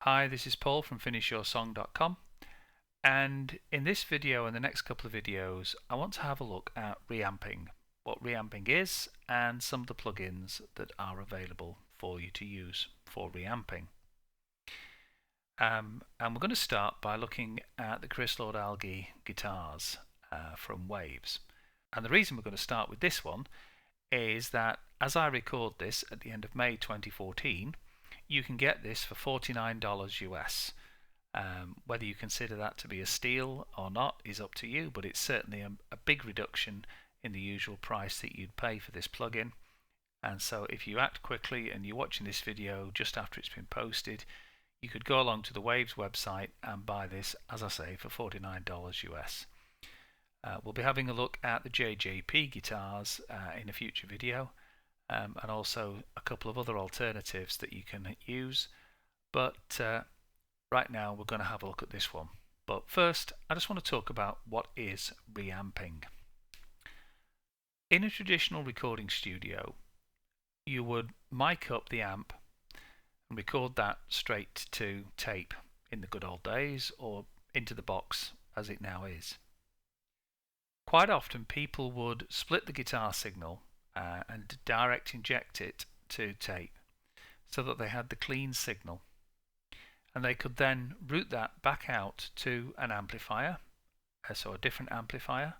Hi, this is Paul from FinishYourSong.com, and in this video and the next couple of videos I want to have a look at reamping, what reamping is and some of the plugins that are available for you to use for reamping. And we're going to start by looking at the Chris Lord-Alge guitars from Waves. And the reason we're going to start with this one is that as I record this at the end of May 2014, you can get this for $49 US. Whether you consider that to be a steal or not is up to you, but it's certainly a big reduction in the usual price that you'd pay for this plugin. And so if you act quickly and you're watching this video just after it's been posted, you could go along to the Waves website and buy this, as I say, for $49 US. We'll be having a look at the JJP guitars in a future video, and also a couple of other alternatives that you can use, but right now we're going to have a look at this one. But first I just want to talk about what is reamping. In a traditional recording studio, you would mic up the amp and record that straight to tape in the good old days, or into the box as it now is. Quite often people would split the guitar signal and direct inject it to tape so that they had the clean signal, and they could then route that back out to an amplifier, so a different amplifier,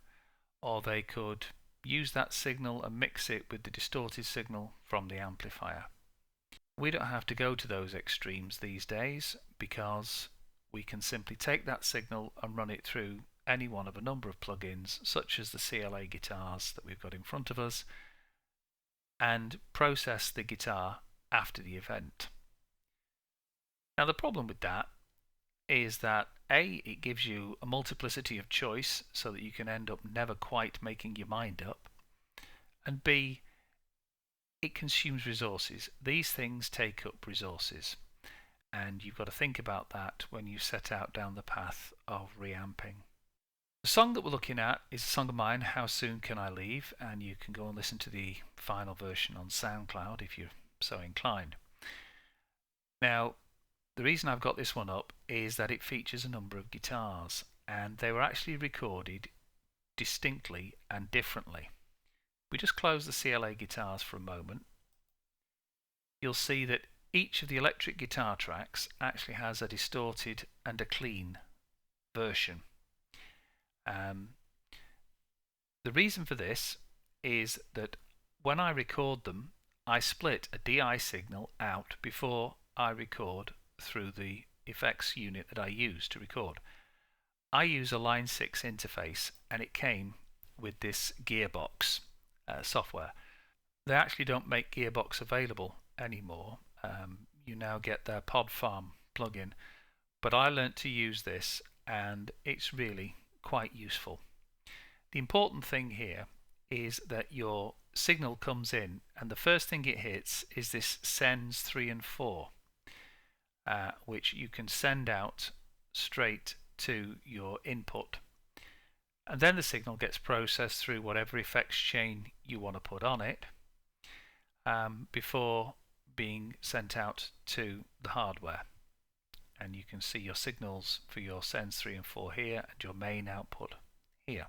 or they could use that signal and mix it with the distorted signal from the amplifier. We don't have to go to those extremes these days, because we can simply take that signal and run it through any one of a number of plugins such as the CLA Guitars that we've got in front of us, and process the guitar after the event. Now the problem with that is that A, it gives you a multiplicity of choice so that you can end up never quite making your mind up, and B, it consumes resources. These things take up resources, and you've got to think about that when you set out down the path of reamping. The song that we're looking at is a song of mine, How Soon Can I Leave, and you can go and listen to the final version on SoundCloud if you're so inclined. Now, the reason I've got this one up is that it features a number of guitars, and they were actually recorded distinctly and differently. We just close the CLA Guitars for a moment. You'll see that each of the electric guitar tracks actually has a distorted and a clean version. The reason for this is that when I record them, I split a DI signal out before I record through the effects unit that I use to record. I use a Line 6 interface, and it came with this Gearbox software. They actually don't make Gearbox available anymore. You now get their Pod Farm plugin, but I learnt to use this, and it's really quite useful. The important thing here is that your signal comes in, and the first thing it hits is this sends 3 and 4, which you can send out straight to your input, and then the signal gets processed through whatever effects chain you want to put on it before being sent out to the hardware. And you can see your signals for your sends 3 and 4 here, and your main output here.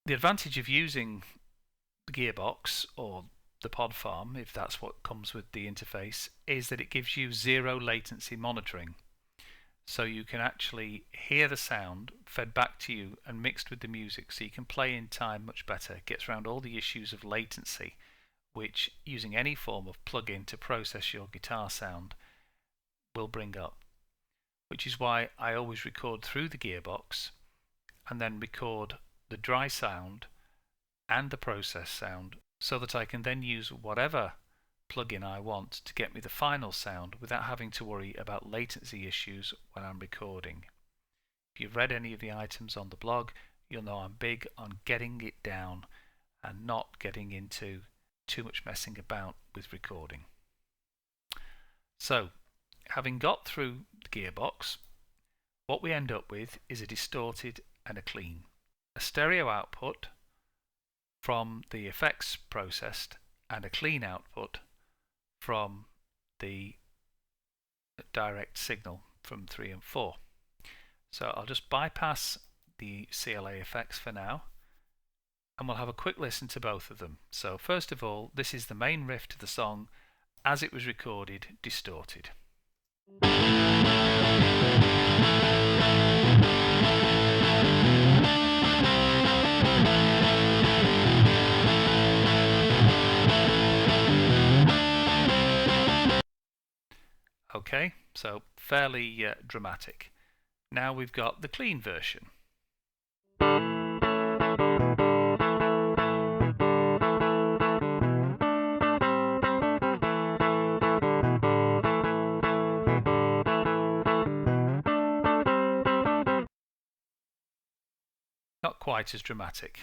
The advantage of using the Gearbox or the Pod Farm, if that's what comes with the interface, is that it gives you zero latency monitoring. So you can actually hear the sound fed back to you and mixed with the music, so you can play in time much better. It gets around all the issues of latency, which using any form of plugin to process your guitar sound will bring up. Which is why I always record through the Gearbox and then record the dry sound and the process sound, so that I can then use whatever plugin I want to get me the final sound without having to worry about latency issues when I'm recording. If you've read any of the items on the blog, you'll know I'm big on getting it down and not getting into too much messing about with recording. So, having got through the Gearbox, what we end up with is a distorted and a clean. A stereo output from the effects processed and a clean output from the direct signal from 3 and 4. So I'll just bypass the CLA effects for now, and we'll have a quick listen to both of them. So first of all, this is the main riff to the song as it was recorded, distorted. Okay, so fairly dramatic. Now we've got the clean version. Not quite as dramatic.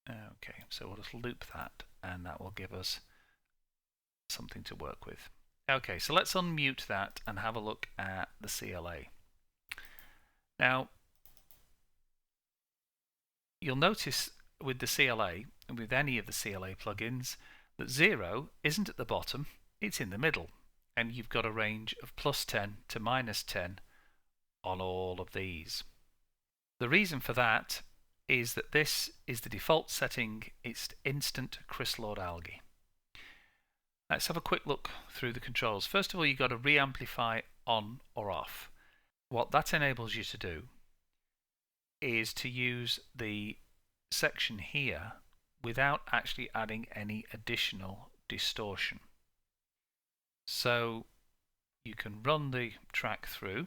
Okay, so we'll just loop that, and that will give us something to work with. Okay, so let's unmute that and have a look at the CLA. Now, you'll notice with the CLA, and with any of the CLA plugins, that 0 isn't at the bottom, it's in the middle. And you've got a range of +10 to -10 on all of these. The reason for that is that this is the default setting. It's instant crystalloid algae. Let's have a quick look through the controls. First of all, you've got to reamplify on or off. What that enables you to do is to use the section here without actually adding any additional distortion. So you can run the track through.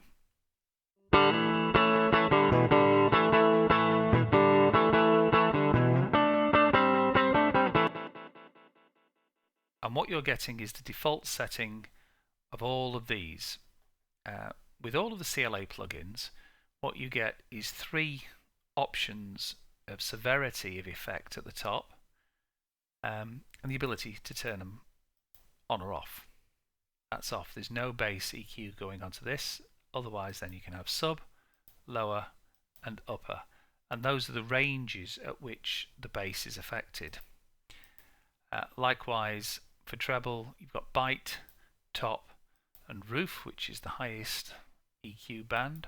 And what you're getting is the default setting of all of these. With all of the CLA plugins, what you get is 3 options of severity of effect at the top, and the ability to turn them on or off. That's off. There's no bass EQ going onto this. Otherwise, then you can have sub, lower, and upper. And those are the ranges at which the bass is affected. Likewise, for treble, you've got bite, top, and roof, which is the highest EQ band.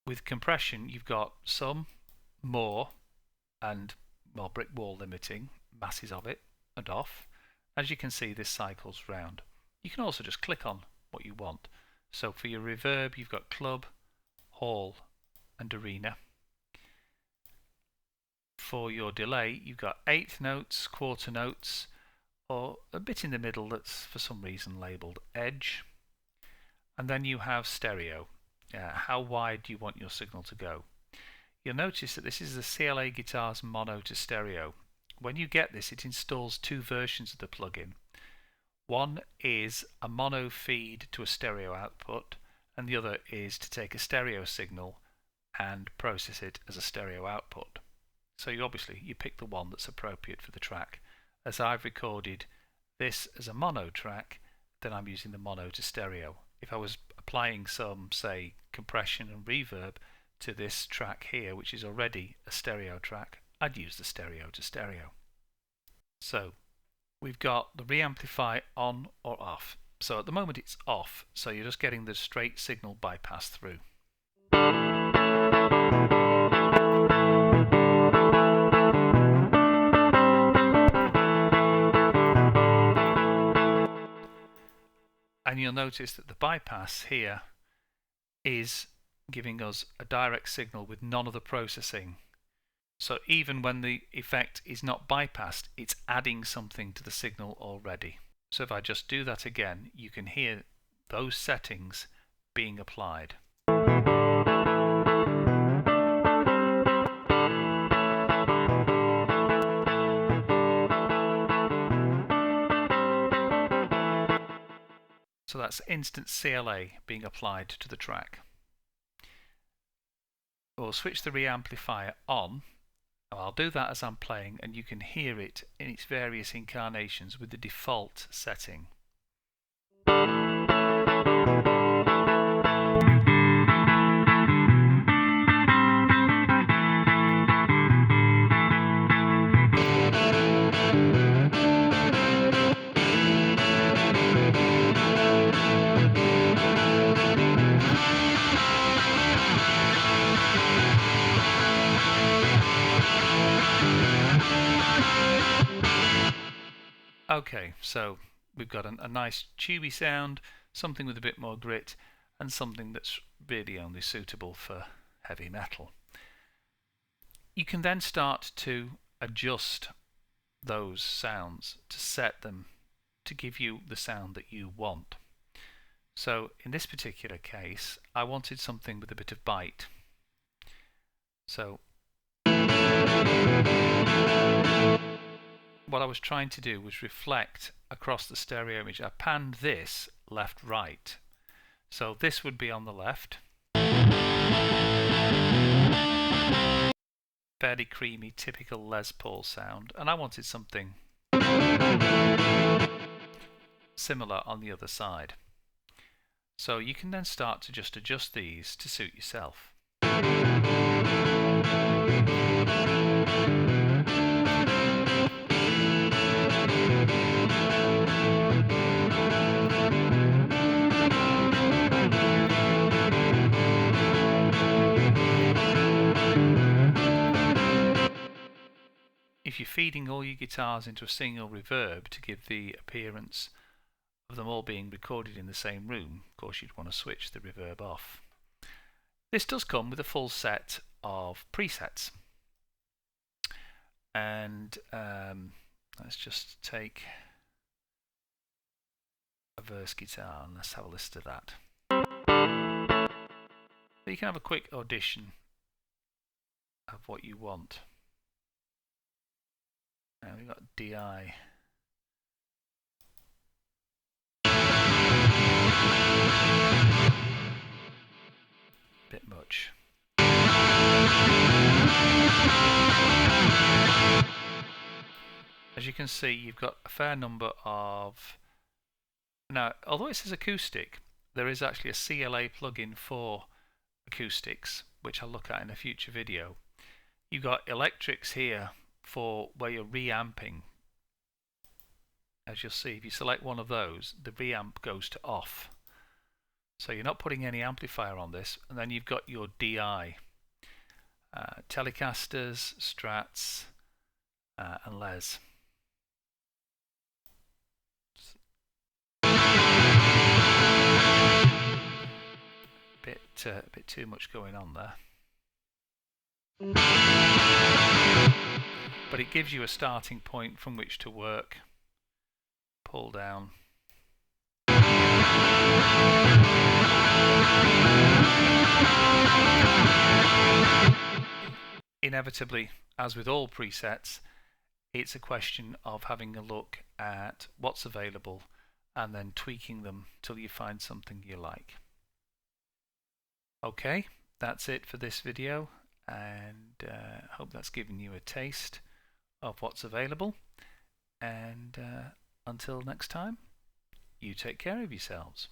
With compression, you've got some, more, and well, brick wall limiting, masses of it, and off. As you can see, this cycles round. You can also just click on what you want. So for your reverb, you've got club, hall, and arena. For your delay, you've got eighth notes, quarter notes, or a bit in the middle that's for some reason labelled edge. And then you have stereo. How wide do you want your signal to go? You'll notice that this is the CLA Guitars mono to stereo. When you get this, it installs 2 versions of the plugin. One is a mono feed to a stereo output, and the other is to take a stereo signal and process it as a stereo output. So you pick the one that's appropriate for the track. As I've recorded this as a mono track, then I'm using the mono to stereo. If I was applying some, say, compression and reverb to this track here, which is already a stereo track, I'd use the stereo to stereo. So we've got the reamplify on or off. So at the moment it's off, so you're just getting the straight signal bypass through. And you'll notice that the bypass here is giving us a direct signal with none of the processing. So even when the effect is not bypassed, it's adding something to the signal already. So if I just do that again, you can hear those settings being applied. So that's instant CLA being applied to the track. We'll switch the reamplifier on. I'll do that as I'm playing, and you can hear it in its various incarnations with the default setting. Okay, so we've got a nice chewy sound, something with a bit more grit, and something that's really only suitable for heavy metal. You can then start to adjust those sounds to set them to give you the sound that you want. So in this particular case, I wanted something with a bit of bite. So what I was trying to do was reflect across the stereo image. I panned this left right. So this would be on the left. Fairly creamy, typical Les Paul sound, and I wanted something similar on the other side. So you can then start to just adjust these to suit yourself. If you're feeding all your guitars into a single reverb to give the appearance of them all being recorded in the same room, of course you'd want to switch the reverb off. This does come with a full set of presets. And let's just take a verse guitar and let's have a list of that. So you can have a quick audition of what you want. And we've got DI. Bit much. As you can see, you've got a fair number of... Now, although it says acoustic, there is actually a CLA plugin for acoustics, which I'll look at in a future video. You've got electrics here for where you're reamping. As you'll see, if you select one of those, the reamp goes to off. So you're not putting any amplifier on this, and then you've got your DI. Telecasters, Strats, and Les. Bit too much going on there. But it gives you a starting point from which to work. Pull down. Inevitably, as with all presets, it's a question of having a look at what's available and then tweaking them till you find something you like. Okay, that's it for this video, and I hope that's given you a taste of what's available. And until next time, you take care of yourselves.